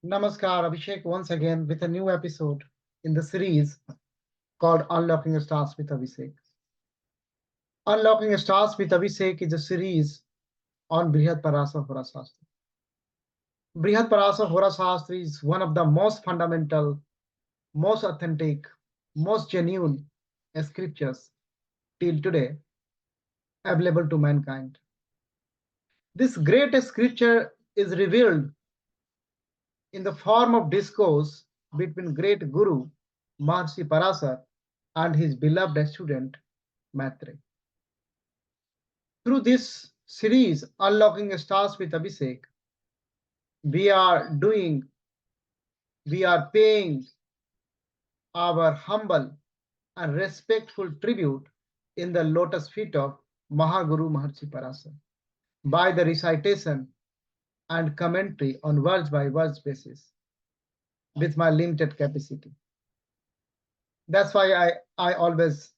Namaskar, Abhishek, once again with a new episode in the series called Unlocking Stars with Abhishek. Unlocking Stars with Abhishek is a series on Brihat Parasa Hora Shastra. Brihat Parasa Hora Shastra is one of the most fundamental, most authentic, most genuine scriptures till today available to mankind. This great scripture is revealed in the form of discourse between great Guru Maharishi Parasar and his beloved student Maitre. Through this series, Unlocking Stars with Abhishek, we are doing, we are paying our humble and respectful tribute in the lotus feet of Mahaguru Maharishi Parasar by the recitation and commentary on words by words basis with my limited capacity. That's why I always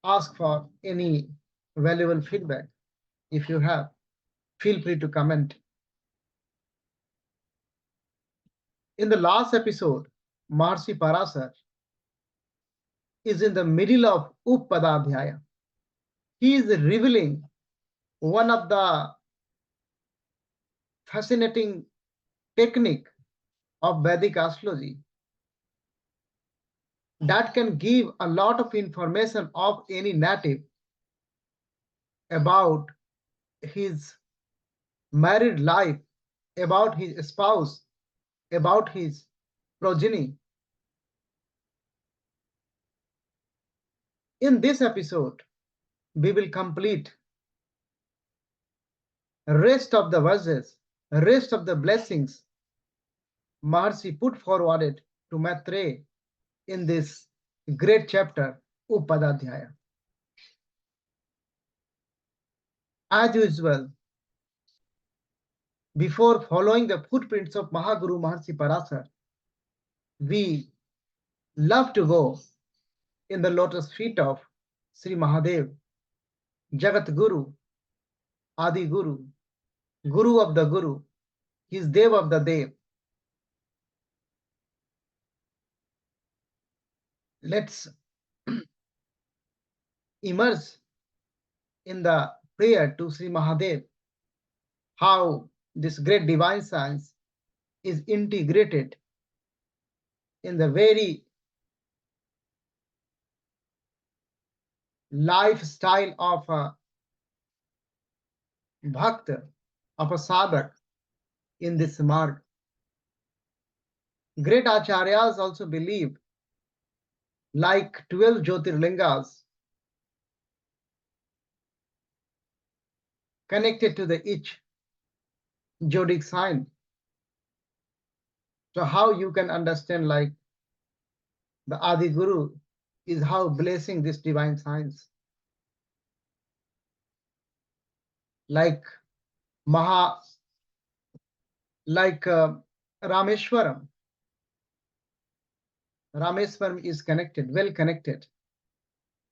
ask for any valuable feedback. If you have, feel free to comment. In the last episode, Maharishi Parasar is in the middle of Upadadhyaya. He is revealing one of the fascinating technique of Vedic astrology that can give a lot of information of any native about his married life, about his spouse, about his progeny. In this episode, we will complete rest of the verses, rest of the blessings Maharishi put forwarded to Maitreya in this great chapter, Upadadhyaya. As usual, before following the footprints of Mahaguru Maharishi Parasar, we love to go in the lotus feet of Sri Mahadev, Jagat Guru, Adi Guru, Guru of the Guru, his Dev of the Dev. Let's immerse in the prayer to Sri Mahadev, how this great divine science is integrated in the very lifestyle of a bhakta, of a sadhak in this marg. Great acharyas also believe, like 12 Jyotirlingas connected to the each zodiac sign. So how you can understand, like the Adi Guru is how blessing this divine science. Like Rameshwaram. Rameshwaram is connected, well connected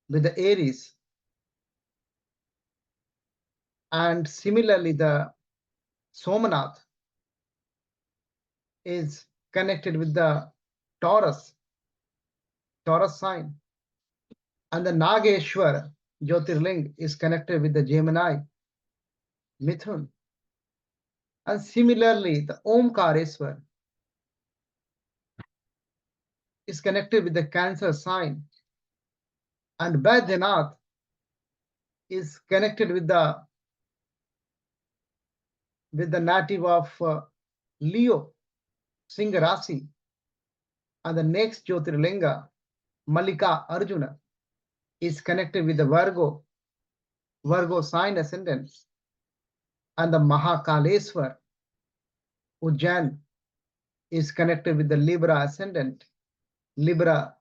with the Aries. And similarly, the Somanath is connected with the Taurus sign. And the Nageshwar Jyotirling is connected with the Gemini, Mithun. And similarly, the Omkareswar is connected with the Cancer sign. And Baidyanath is connected with the native of Leo, Singha Rasi. And the next Jyotirlinga, Malika Arjuna, is connected with the Virgo sign ascendant. And the Mahakaleswar, Ujjain, is connected with the Libra ascendant, Libra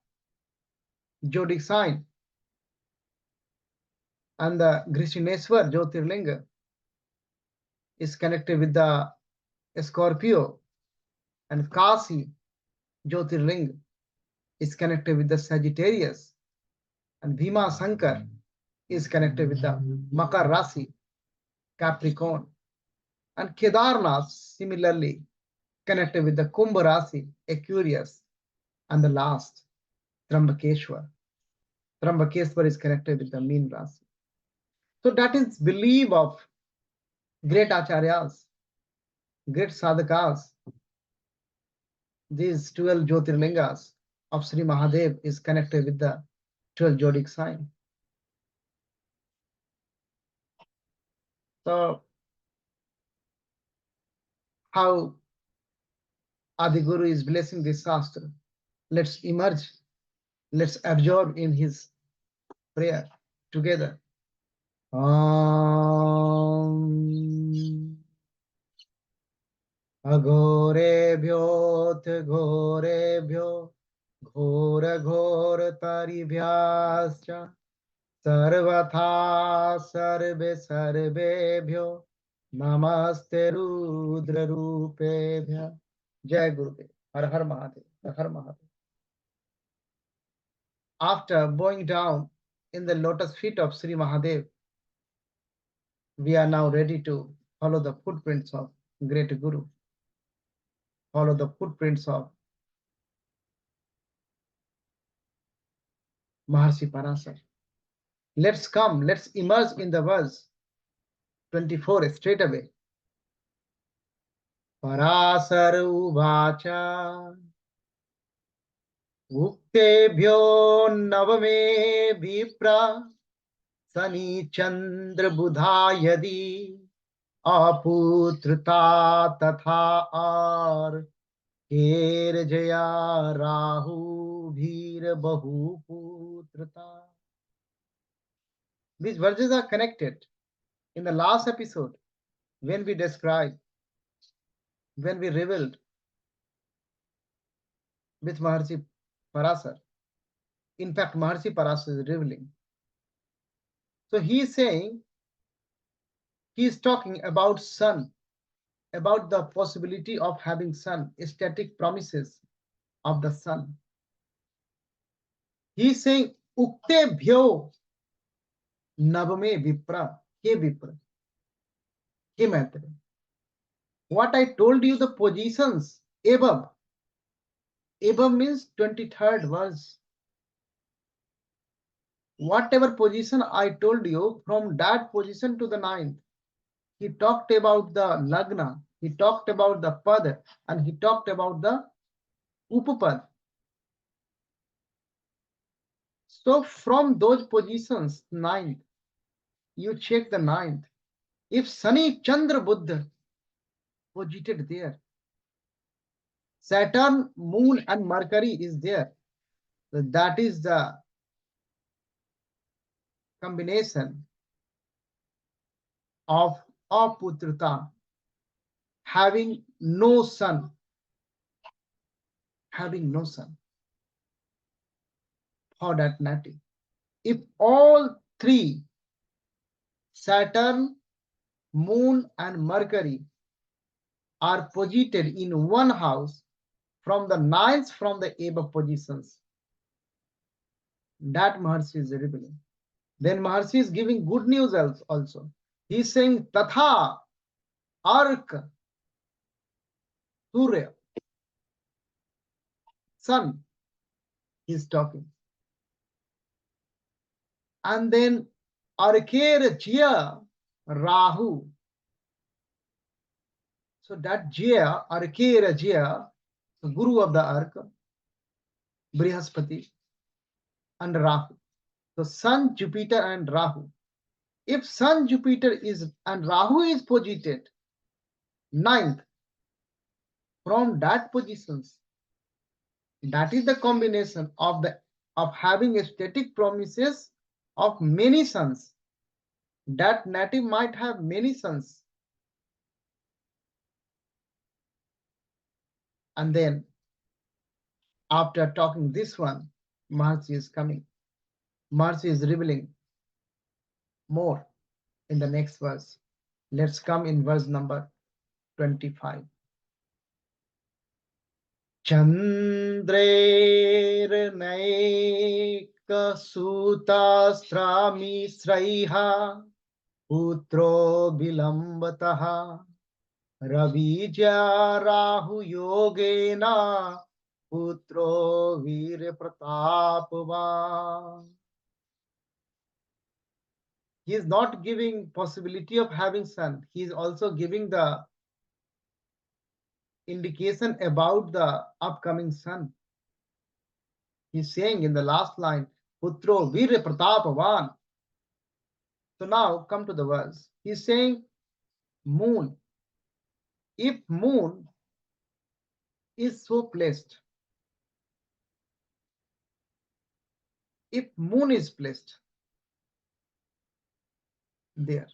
zodiac sign. And the Grishineswar Jyotirlinga is connected with the Scorpio, and Kasi Jyotirlinga is connected with the Sagittarius, and Bhima Sankar is connected with the Makar Rasi, Capricorn, and Kedarnath similarly connected with the Kumbh Rasi, Aquarius, and the last, Trambakeshwar. Trambakeshwar is connected with the Meen Rasi. So that is belief of great acharyas, great sadhakas. These 12 Jyotirlingas of Sri Mahadev is connected with the 12 Jodic sign. So how Adi Guru is blessing this Shastra? Let's emerge, let's absorb in his prayer together. Agorebhyoth gorebhyo घोर घोर तरिभ्याश्च सर्वथा सर्वे सर्वेभ्यो नमस्ते Rudra रूपेभ्य. Jai Gurudev. Har Har Mahadev. Har Har Mahadev. After bowing down in the lotus feet of Sri Mahadev, we are now ready to follow the footprints of great Guru, follow the footprints of Maharshi Parashara. Let's come, let's immerse in the verse 24 straight away. Parashar uvacha uktebhyo navame vipra sani chandra budha yadi aputrata tatha ar her jaya rahu bhir bahu putrata. These verses are connected. In the last episode, when we described, when we revealed with Maharshi Parashar, in fact, Maharshi Parashar is revealing. So he is saying, he is talking about sun, about the possibility of having sun, static promises of the sun. He is saying, Ukte bhyo navame vipra, he vipra, he maitre. What I told you, the positions above means 23rd verse. Whatever position I told you, from that position to the 9th, he talked about the lagna, he talked about the pad, and he talked about the upapad. So from those positions, 9th, you check the 9th. If Sani Chandra Buddha posited there, Saturn, Moon, and Mercury is there, that is the combination of aputrata, having no sun, for that native. If all three, Saturn, Moon, and Mercury, are posited in one house from the 9th, from the above positions, that Maharshi is revealing. Then Maharshi is giving good news also. He is saying, Tatha, Ark, Surya, sun, he is talking. And then Arker Jya, Rahu. So that Jya, Arker Jya, the Guru of the Ark, Brihaspati, and Rahu. So Sun, Jupiter, and Rahu. If Sun, Jupiter is and Rahu is posited 9th, from that positions, that is the combination of having static promises of many suns. That native might have many suns. And then after talking this one, Maharshi is coming. Maharshi is revealing more in the next verse. Let's come in verse number 25. Chandrer naika sutasrami sraiha putro bilambataha Ravija Rahu Yogena Putro Veer Pratapava. He is not giving possibility of having son. He is also giving the indication about the upcoming son. He's saying in the last line, Putro Veer Pratapavan. So now come to the verse. He's saying moon. If moon is so placed, if moon is placed there,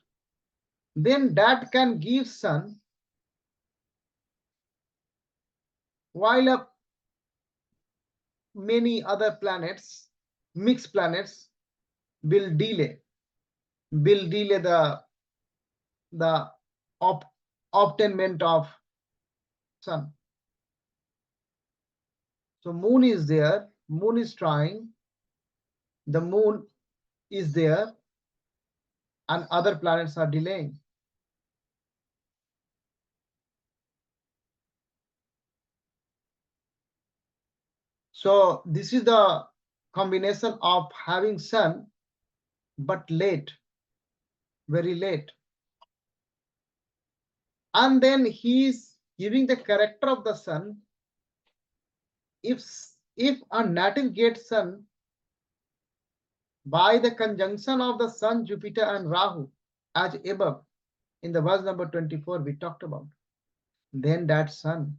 then that can give sun, while many other planets, mixed planets, will delay the obtainment of sun. So moon is there, moon is trying, the moon is there, and other planets are delaying. So this is the combination of having sun, but late, very late. And then he is giving the character of the sun. If a native gets sun by the conjunction of the sun, Jupiter, and Rahu, as above in the verse number 24 we talked about, then that sun,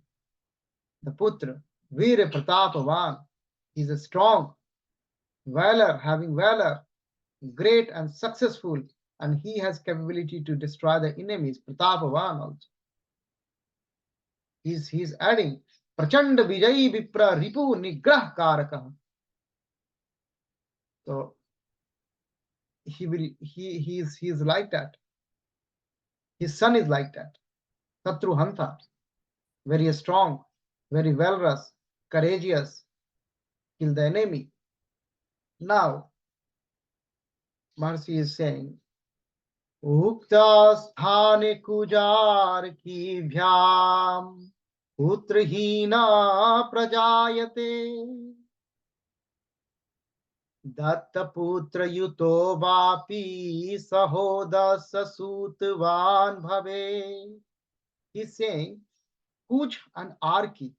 the Putra, Veer Pratapavan, is a strong, having valor, great and successful, and he has capability to destroy the enemies. Pratapavan also. He's adding Prachanda Vijay Vipra Ripu Nigrah Karakah. So he is like that. His son is like that. Satru Hanta, very strong, very valorous, courageous, kill the enemy. Now, Maharishi is saying, Ukta sthane kujar ki bhyam putrahina prajayate datta putra yuto vapi sahodas sutvan bhave. He's saying Kuj and Arki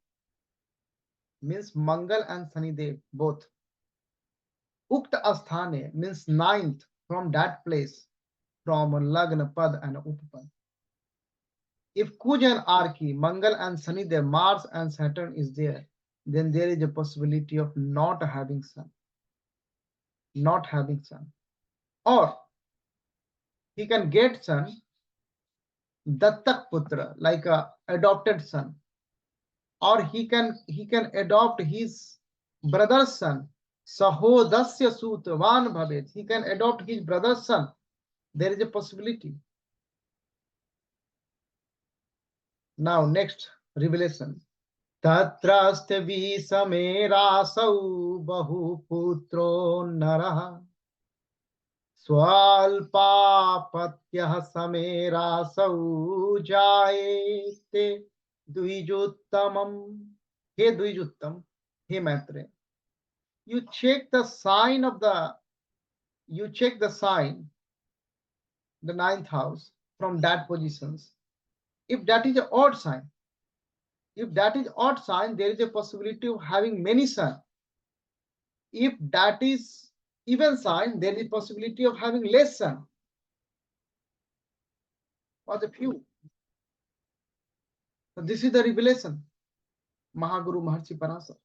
means Mangal and Sanidev both. Ukta Asthane means ninth from that place, from Lagna Pad and Upapad. If Kuj and Arki, Mangal and Sanidev, Mars and Saturn is there, then there is a possibility of not having sun. Not having sun. Or he can get son, Dattak Putra, like a adopted son. Or he can adopt his brother's son, Sahodasya Sutvan Bhavet. He can adopt his brother's son. There is a possibility. Now, next revelation. Tatraste visamerasau bahu putro naraha swalpapatyah samerasau jayete dvijuttamam. He Dvijuttam, he Maitre. You check the sign, the ninth house from that positions. If that is an odd sign, there is a possibility of having many sun. If that is even sign, there is a possibility of having less sun. Or the few. So this is the revelation. Mahaguru Maharshi Parashara.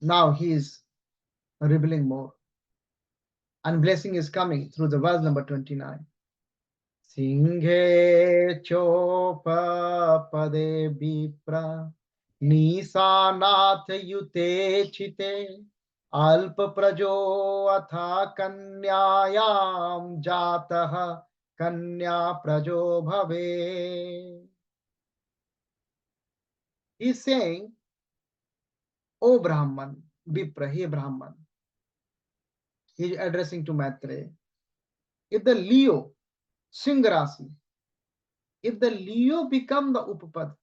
Now he is revealing more. And blessing is coming through the verse number 29. Singhe chopa pade vipra nisanath yute chite alpa prajo atha kanyayam jatah kanya prajo bhave. He's saying, O Brahman, Vipra, he Brahman. He is addressing to Maitreya. If the Leo Singh Rasi. If the Leo become the Upapad,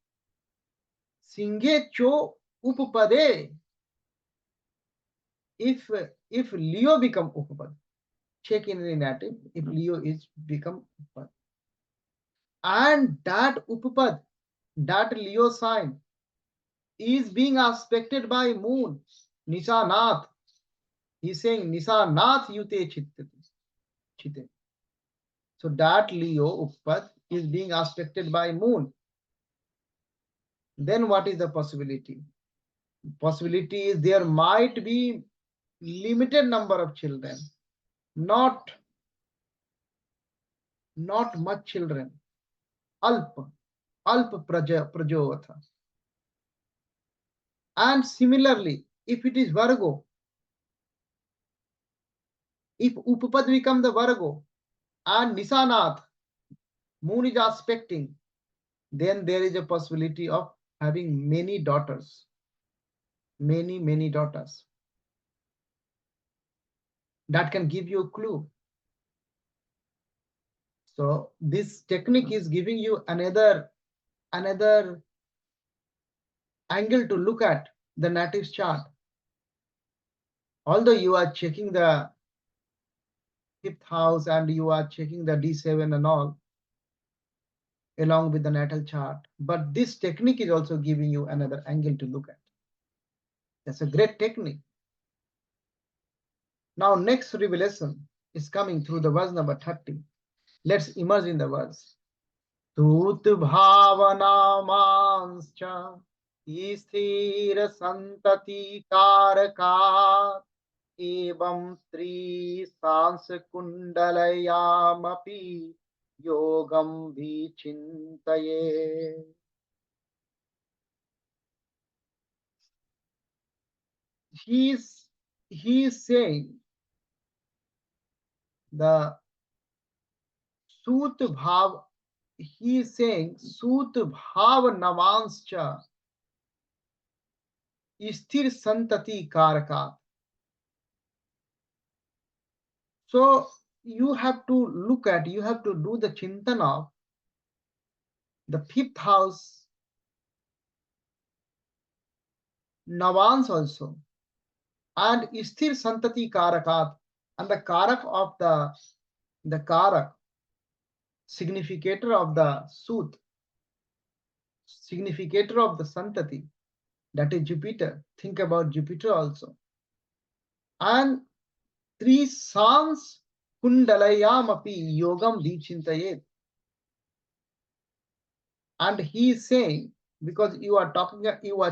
Singhe Cho Upapade. If Leo become Upapad, check in the native if Leo is become Upapad. And that Upapad, that Leo sign is being aspected by moon, Nisanath. He's saying Nisanath Yute Chitte. So that Leo Upapad is being aspected by moon. Then what is the possibility? Possibility is there might be limited number of children, not much children. Alp Prajovatha. And similarly, if it is Virgo, if Upapad become the Virgo and Nisanath, moon is aspecting, then there is a possibility of having many daughters. Many daughters. That can give you a clue. So this technique is giving you another angle to look at the native chart. Although you are checking the fifth house and you are checking the D7 and all along with the natal chart, but this technique is also giving you another angle to look at. That's a great technique. Now next revelation is coming through the verse number 30. Let's immerse in the verse. Tut bhavana manscha sthira santati karaka evam tri sans kundalayamapi yogam vichintaye. He is saying the Sut Bhav, he is saying Sut Bhav Navanscha Sthir Santati Karaka. So you have to look at, you have to do the chintan of the fifth house Navans also, and Sthir Santati Karakat, and the Karak of the Karak, significator of the Sut, significator of the Santati, that is Jupiter. Think about Jupiter also. And three sans kundalayamapi yogam vichintayet. And he is saying, because you are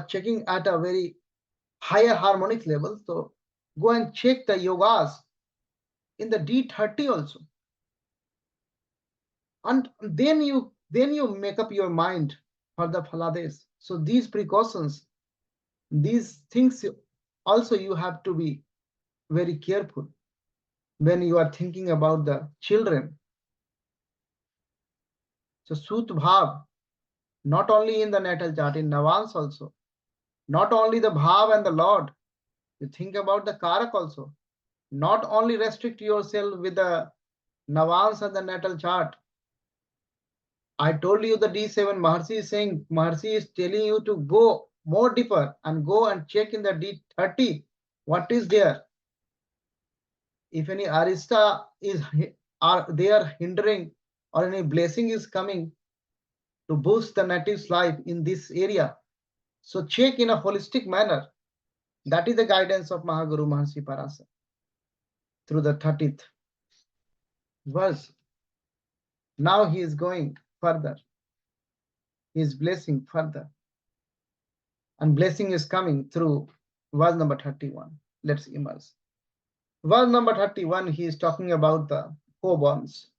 checking at a very higher harmonic level, so go and check the yogas in the D30 also. And then you make up your mind for the Phalades. So these precautions, these things also you have to be very careful when you are thinking about the children. So Sut Bhav, not only in the natal chart, in Navans also, not only the Bhav and the Lord, you think about the Karak also. Not only restrict yourself with the Navans and the natal chart. I told you the D7, Maharshi is saying, Maharshi is telling you to go more deeper and go and check in the D30 what is there. If any arista is they are hindering or any blessing is coming to boost the native's life in this area, so check in a holistic manner. That is the guidance of Mahaguru Maharshi Parashara through the 30th verse. Now he is going further. He is blessing further. And blessing is coming through verse number 31. Let's immerse. Verse number 31, he is talking about the co-bonds.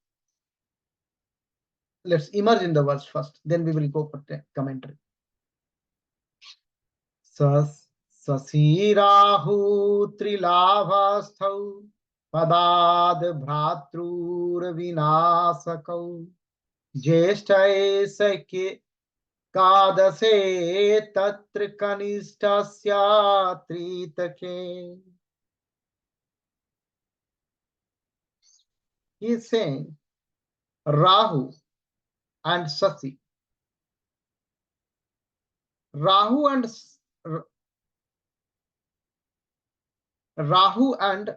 Let's immerse in the verse first, then we will go for the commentary. Sasirahu trilabhasthau padad bhratrur vinasakau jeshtai sakye kadase tatra kanishtasya tritake. He is saying Rahu and Sasi. Rahu and Rahu and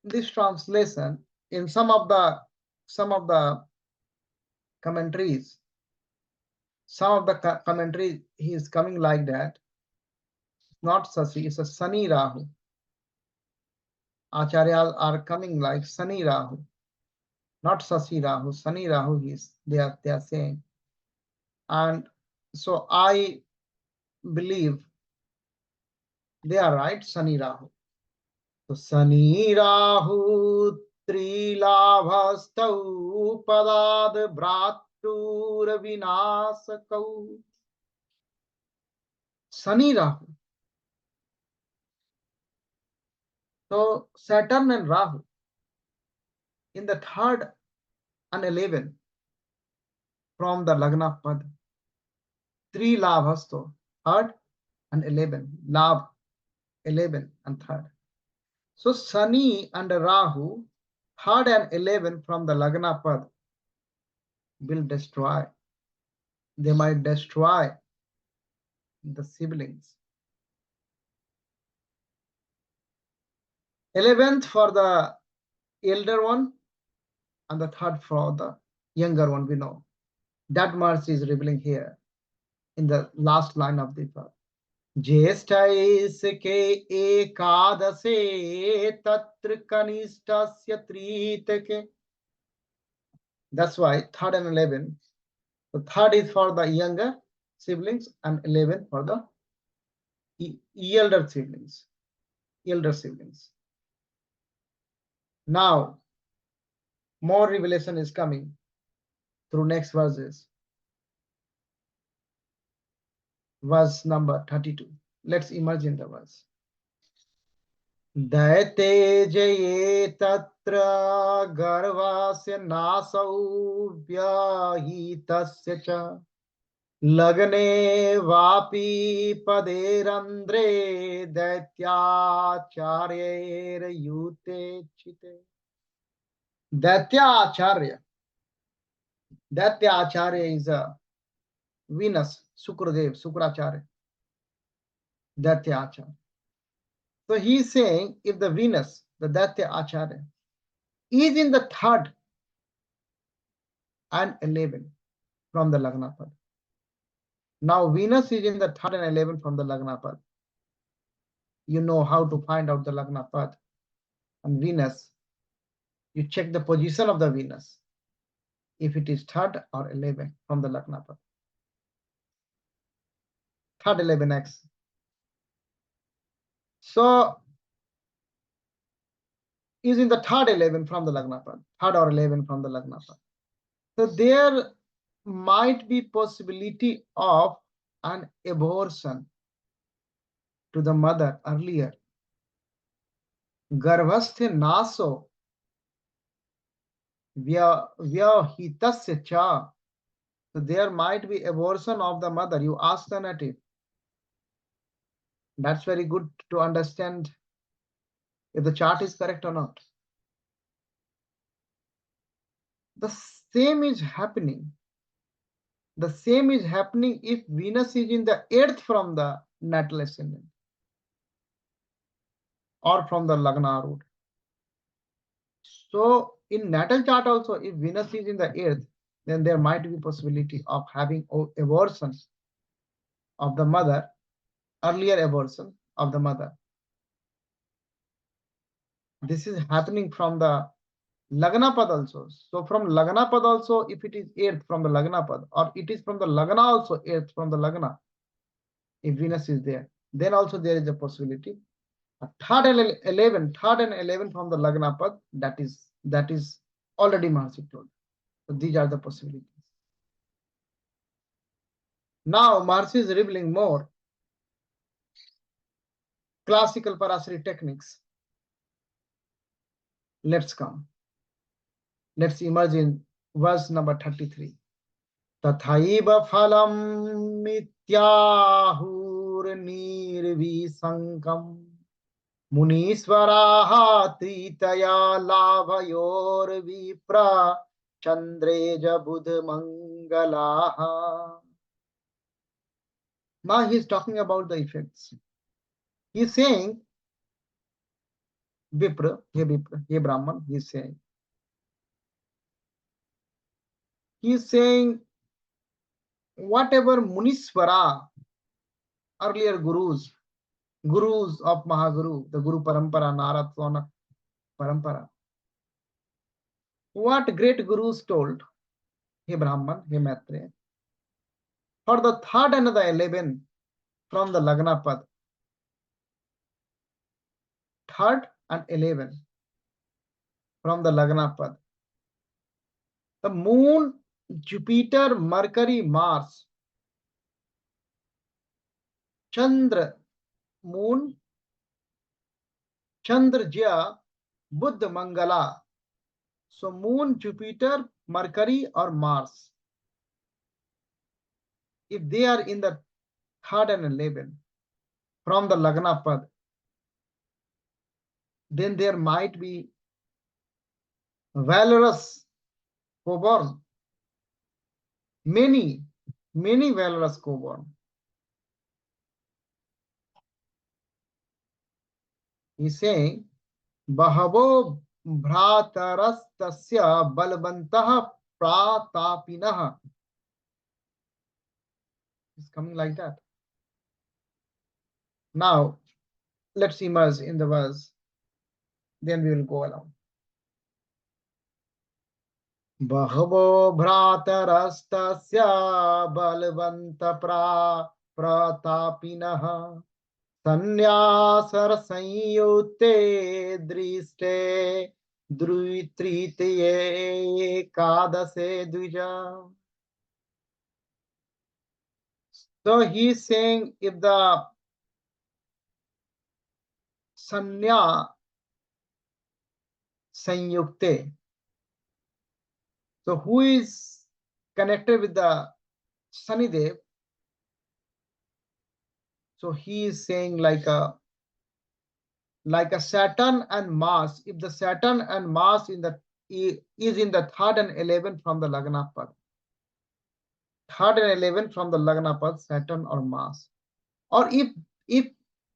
this translation in some of the commentaries, he is coming like that. Not Sasi, it's a Sani Rahu. Acharyas are coming like Sani Rahu, not Sasi Rahu. Sani Rahu they are saying. And so I believe they are right, Sani Rahu. So Sani Rahu Trilabhastau Padad Bhratur Vinasakau. Sani Rahu. So Saturn and Rahu in the 3rd and 11 from the Lagna Pad. 3 Labhasto, 3rd and 11. Labh 11 and 3rd. So Sani and Rahu, 3rd and 11 from the Lagna Pad will destroy. They might destroy the siblings. 11th for the elder one and the 3rd for the younger one, we know. That mercy is revealing here in the last line of the verse. ज्येष्ठैस्के एकादशे तत्र कनिष्ठस्य त्रितके. That's why 3rd and 11. The 3rd is for the younger siblings and 11 for the elder siblings. Now, more revelation is coming through next verses. Verse number 32. Let's imagine the verse. Daite jaye tatra garvasya nasau vyahitasya cha lagne vapi paderandre daityacharya yute chite. Daityacharya is a Venus, Sukracharya. Daityacharya. So he is saying if the Venus, the Daityacharya, is in the 3rd and 11 from the Lagna Pad. Now Venus is in the 3rd and 11 from the Lagna Pad. You know how to find out the Lagna Pad. And Venus, you check the position of the Venus, if it is 3rd or 11 from the Lagna Pad. 3rd 11x. So is in the 3rd 11 from the Lagna Pad, 3rd or 11 from the Lagna Pad. So there might be possibility of an abortion to the mother earlier. Garvasthe naso vyahitasya cha. So there might be abortion of the mother. You ask the native. That's very good to understand if the chart is correct or not. The same is happening. The same is happening if Venus is in the 8th from the natal ascendant or from the Lagna root. So in natal chart also, if Venus is in the 8th, then there might be possibility of having abortion of the mother, earlier abortion of the mother. This is happening from the Lagna Pad also. So from Lagna Pad also, if it is 8th from the Lagna Pad, or it is from the Lagna also 8th from the Lagna, if Venus is there, then also there is a possibility. 3rd and 11 from the Lagna Pad, that is already Mahasi told. So these are the possibilities. Now Mahasi is revealing more classical Parashara techniques. Let's come. Let's imagine verse number 33. Tathaiva phalam mityahur nirvisankam munisvaraha tritaya labhayor vipra Chandreja Budh Mangalaha. Now he is talking about the effects. He is saying, Vipra, he Brahman, he is saying, whatever Muniswara, earlier gurus of Mahaguru, the Guru Parampara, Narad Sonak Parampara, what great gurus told, he Brahman, he Maitre, for the third and the 11 from the Lagna Pad, third and 11 from the Lagna Pad, the moon, Jupiter, Mercury, Mars, Chandra, moon, Chandraja, Buddha, Mangala. So moon, Jupiter, Mercury or Mars, if they are in the third and 11 from the Lagna Pad, then there might be valorous co-born, many valorous co-born. He's saying, Bahavo Bhratarastasya Balvantah Pratapinah. It's coming like that. Now, let's immerse in the verse. Then we will go along. Bahavo Bhratarastasya Balvanta Pratapinah. Sanyasar Sanyute Driste Druitritiye Kadase Dvija. So he is saying, if the Sanya Sanyukte, so who is connected with the Sanidev? So he is saying like a Saturn and Mars. If the Saturn and Mars is in the third and 11 from the Lagna Pad, third and 11 from the Lagna Pad, Saturn or Mars, or if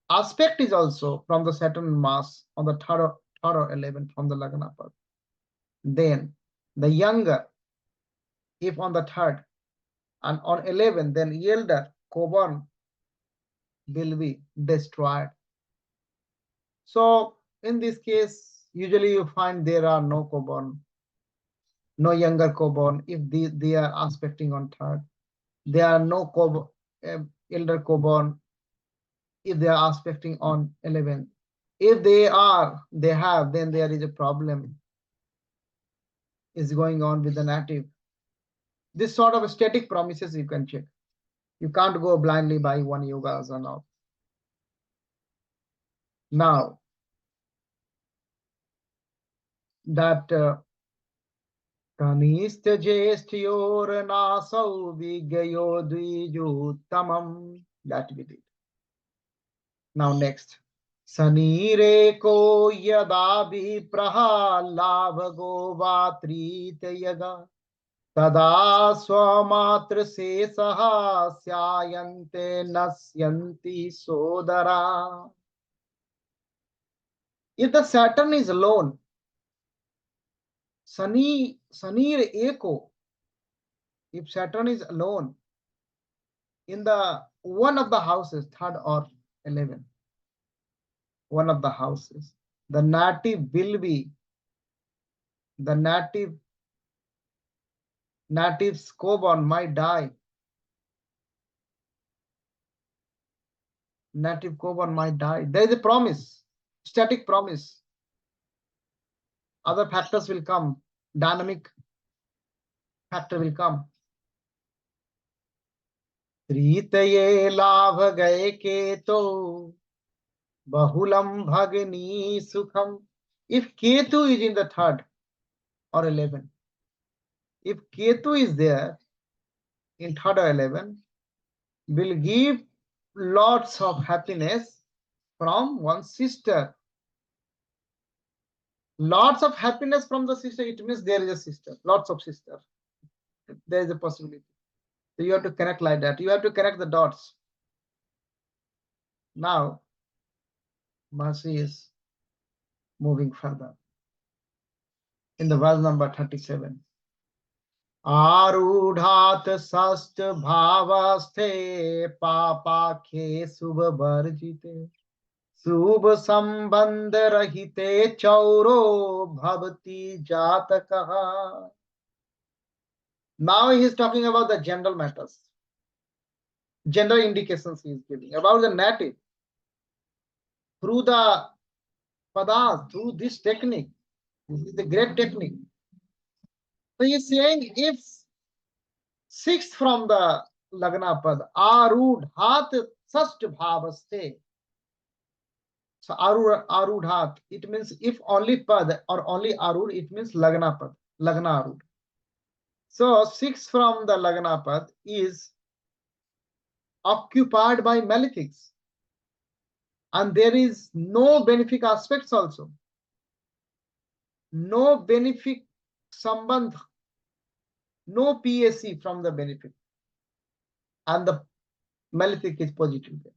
aspect is also from the Saturn and Mars on the third or 11 from the Lagna Pad, then the younger, if on the third and on 11, then elder co-born will be destroyed. So in this case, usually you find there are no co-born, no younger co-born. If they are aspecting on third, there are no elder co-born if they are aspecting on 11. If they have, then there is a problem is going on with the native. This sort of static promises you can check. You can't go blindly by one yoga or not. Now, that Kanistha Jestyor Nasau Vigayo Dvijutamam, that we did. Now next. Sanire ko yada vipraha labhago vatrite yaga tada swamatra se saha syayante nasyanti sodara. If the Saturn is alone, Sanir Eko, if Saturn is alone in the one of the houses, third or 11, one of the houses, the native will be, the native's co-born might die. Native co-born might die. There is a promise, static promise. Other factors will come, dynamic factor will come. Tritaye labh gaye keto bahulam bhagni sukham. If Ketu is in the third or 11, if Ketu is there in third or 11, will give lots of happiness from one's sister. Lots of happiness from the sister, it means there is a sister, lots of sister. There is a possibility. So you have to connect like that. You have to connect the dots. Now, Mercy is moving further in the verse number 37. आरूढ़ात षष्ठ भावस्थे पापाखे शुभ वर्जिते शुभ संबंध रहिते चौरो भवति जातकः. Now he is talking about the general matters, general indications he is giving about the native through the padas, through this technique. This is the great technique. So he is saying if sixth from the Lagna pad, arudhat sast bhavaste. So arudhat, it means if only pad or only arud, it means Lagna pad, Lagna arud. So sixth from the Lagna pad is occupied by malefics. And there is no benefic aspects also. No benefic sambandh, no PAC from the benefic. And the malefic is positive there.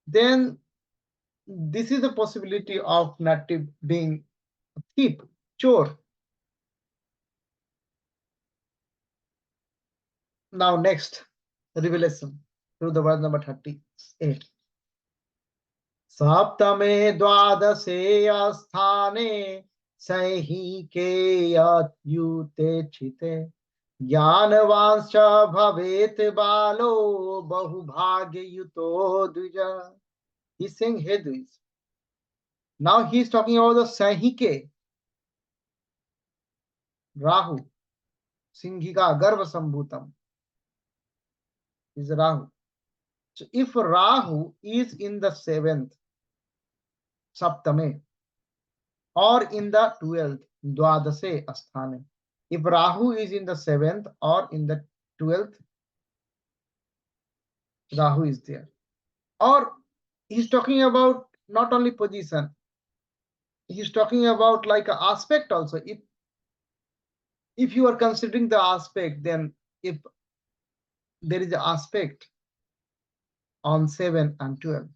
Then this is the possibility of native being a thief, chore. Now next, revelation through the verse number 38. सप्तमे द्वादशे स्थाने सैहिके युते छिते ज्ञानवांश्च भवेत् बालो बहुभाग्ययुतो द्विज. He's saying हे द्विज. Now he's talking about the सैहिके, Rahu, Singhika Garva Sambhutam is Rahu. So if Rahu is in the 7th, Saptame, or in the 12th, Dwadase Asthane. If Rahu is in the 7th or in the 12th, Rahu is there. Or he's talking about not only position, he's talking about like an aspect also. If you are considering the aspect, then if there is an aspect on 7 and 12,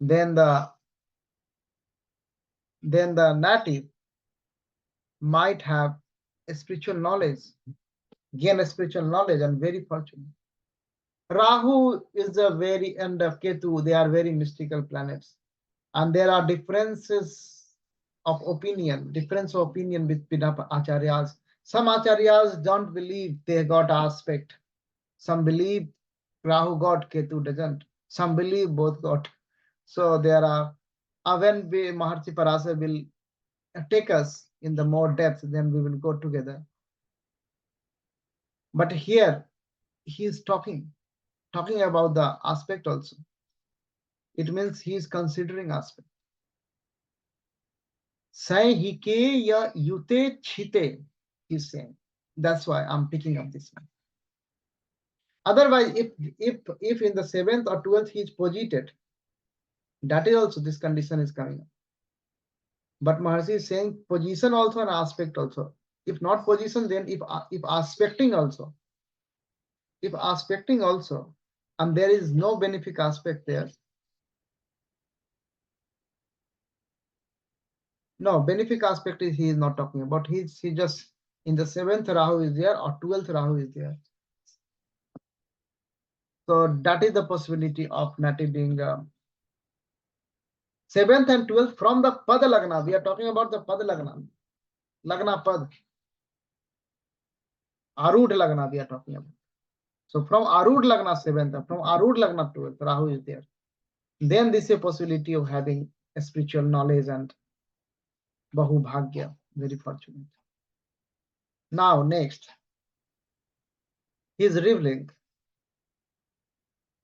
then the native might have a spiritual knowledge, gain a spiritual knowledge, and very fortunate. Rahu is a very, and Ketu, they are very mystical planets. And there are difference of opinion between acharyas. Some acharyas don't believe they got aspect. Some believe Rahu got, Ketu doesn't. Some believe both got. So there are, when Maharshi Parashara will take us in the more depth, then we will go together. But here he is talking about the aspect also. It means he is considering aspect. Saihike ya yute chite, he's saying. That's why I'm picking up this one. Otherwise, if in the 7th or 12th he is posited, that is also this condition is coming up. But Maharshi is saying position also and aspect also. If not position, then if aspecting also. If aspecting also, and there is no benefic aspect there. No, benefic aspect is he is not talking about. He just in the 7th Rahu is there or 12th Rahu is there. So that is the possibility of native being 7th and 12th from the Pada Lagna. We are talking about the Pada Lagna. Lagna Pad. Arud Lagna we are talking about. So from Arud Lagna 7th, from Arud Lagna 12th, Rahu is there. Then this is a possibility of having a spiritual knowledge and Bahu Bhagya, very fortunate. Now next, he is revealing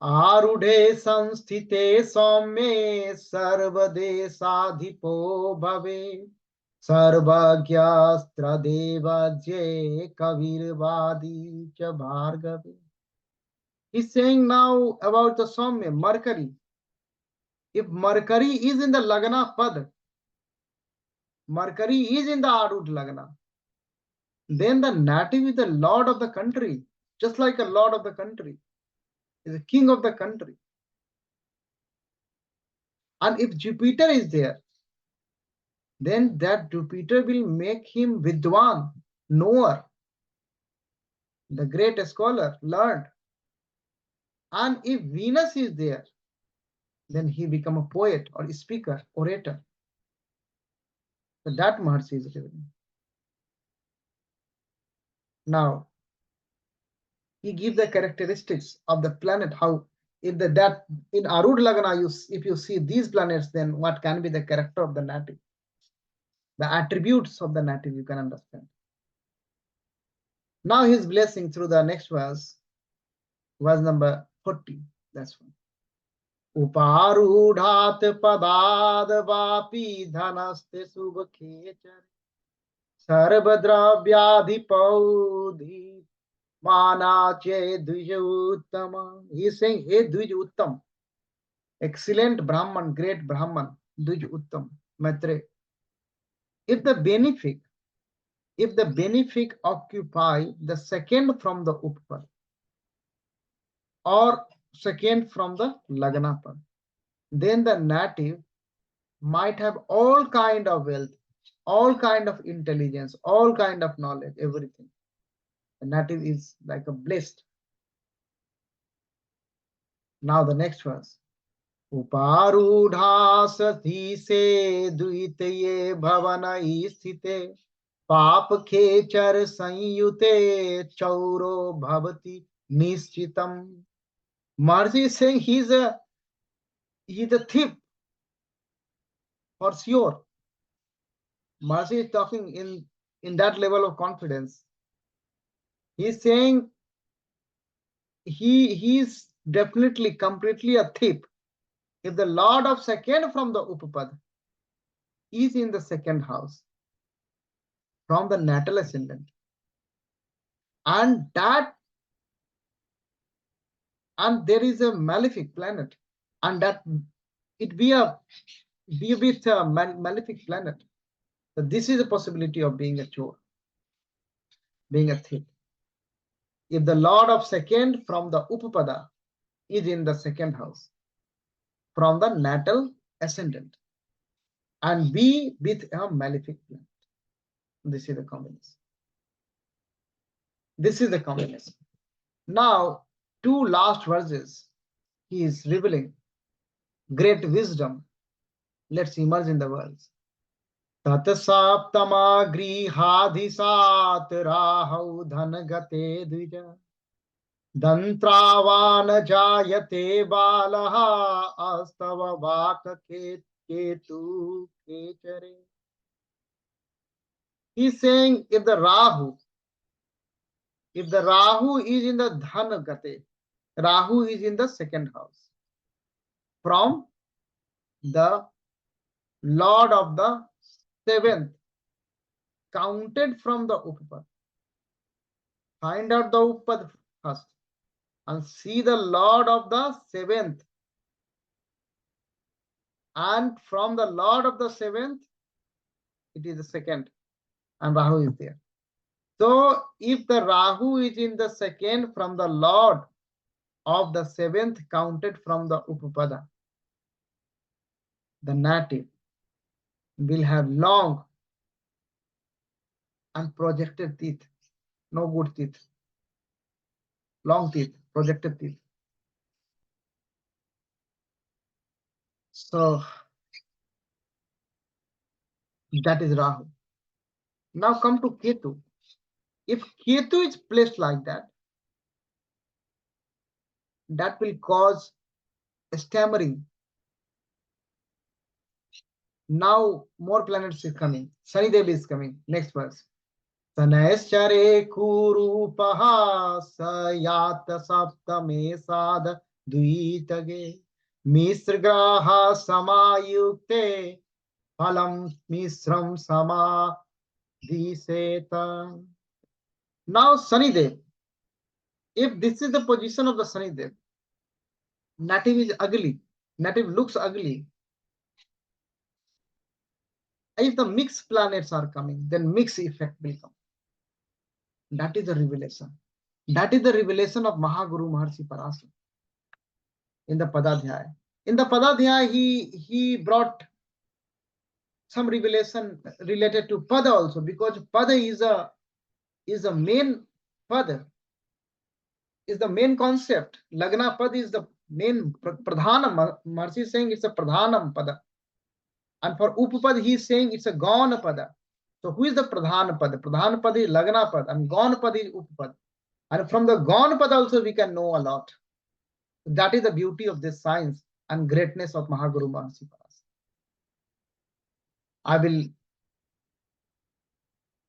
Arudhe Sanstite Somme Sarvadesadhipo Bhave Sarvagyastra Devajye Kavirvadi Cha Bhargave. He's saying now about the Somme, Mercury. If Mercury is in the Lagna Pad, Mercury is in the Arud Lagna. Then the native is the lord of the country, just like a lord of the country, is the king of the country. And if Jupiter is there, then that Jupiter will make him Vidwan, knower, the great scholar, learned. And if Venus is there, then he become a poet or a speaker, orator. So that Maharshi is given. Now, he gives the characteristics of the planet, how if that in Arud Lagna, if you see these planets, then what can be the character of the native? The attributes of the native you can understand. Now his blessing through the next verse number 40. That's one. उपारूढ़ात पदाद Vapi धनस्ते शुभ खेचर सर्वद्रव्याधिपौधि मानाचे द्विज उत्तम. He is saying, hey Dvij Uttam, excellent Brahman, great Brahman, Dvij Uttam, Maitre. If the benefic occupy the second from the Uppad or second from the Lagna pad, then the native might have all kind of wealth, all kind of intelligence, all kind of knowledge, everything. The native is like a blessed. Now the next verse. उपारूढ़ा सती से द्वितीय भवन स्थिते पाप खेचर संयुते चौरो भवति निश्चितम. Maharishi is saying he's a thief for sure. Maharishi is talking in that level of confidence. He's saying he's definitely completely a thief. If the Lord of second from the Upapad is in the second house from the natal ascendant, and there is a malefic planet, and that it be with a malefic planet, so this is a possibility of being a chore, being a thief. If the Lord of second from the Upapada is in the second house from the natal ascendant and be with a malefic planet, this is the combination. This is the combination. Now, two last verses, he is revealing great wisdom. Let's immerse in the words. Tat saptama grihadhisat rahau dhanagate dvija dantravan jayate balaha astava vaka ketu kechare. He's saying if the Rahu is in the Dhanagate, Rahu is in the second house from the Lord of the seventh, counted from the Upad. Find out the Upad first and see the Lord of the seventh. And from the Lord of the seventh, it is the second, and Rahu is there. So if the Rahu is in the second from the Lord of the seventh, counted from the Upapada, the native will have long and projected teeth, no good teeth, long teeth, projected teeth. So that is Rahu. Now come to Ketu. If Ketu is placed like that, that will cause stammering. Now more planets is coming. Shanidev is coming. Next verse. Sanaeschare kurupaha sayata saptame sad dvitage misragraha samayukte phalam misram samadhiseta. Now Shanidev, if this is the position of the Shanidev, native is ugly, native looks ugly. If the mixed planets are coming, then mixed effect will come. That is the revelation. That is the revelation of Mahaguru Maharshi Parashara in the Padadhyaya. In the Padadhyaya, he brought some revelation related to Pada also, because Pada is a main Pada, is the main concept. Lagna Pada is the main Pradhanam. Maharshi is saying it's a Pradhanam Pada. And for Upapad, he is saying it's a Gauna Pada. So who is the Pradhan Pada? Pradhan Pada is Lagna Pada and Gauna Pada is Upapad. And from the Gauna Pada also we can know a lot. That is the beauty of this science and greatness of Mahaguru Maharshi Parashara. I will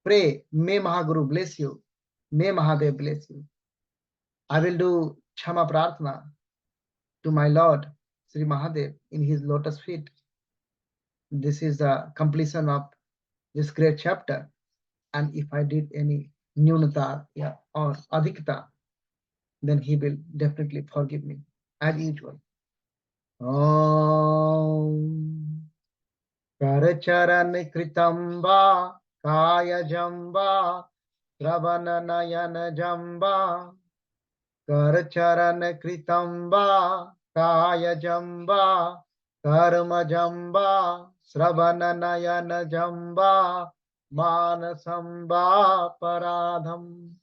pray, may Mahaguru bless you, may Mahadev bless you. I will do Kshama Prarthana to my Lord Sri Mahadev in his lotus feet. This is the completion of this great chapter. And if I did any Nyunata or Adhikta, then he will definitely forgive me as usual. Om Karacharan Kritamba Kaya Jamba Ravananayan Jamba Karacharan Kritamba Kaya Jamba Karma Jamba Sravananayan Jamba Manasamba Paradham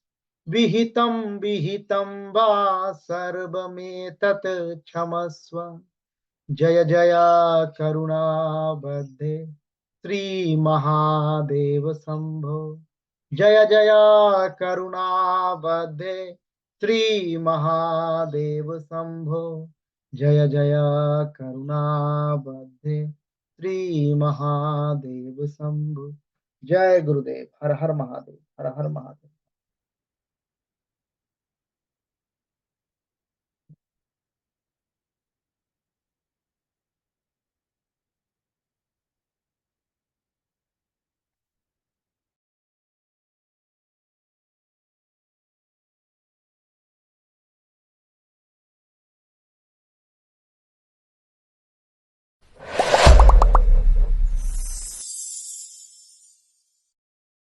Vihitam Vihitam Va Sarvametat Chamaswa Jaya Jaya Karuna Badhe Sri Mahadev Sambho Jaya Jaya Karuna Badhe Sri Mahadev Sambho Jaya Jaya Karuna Badhe Sri Mahadev Sambho Jai Gurudev Har Har Mahadev Har Har Mahadev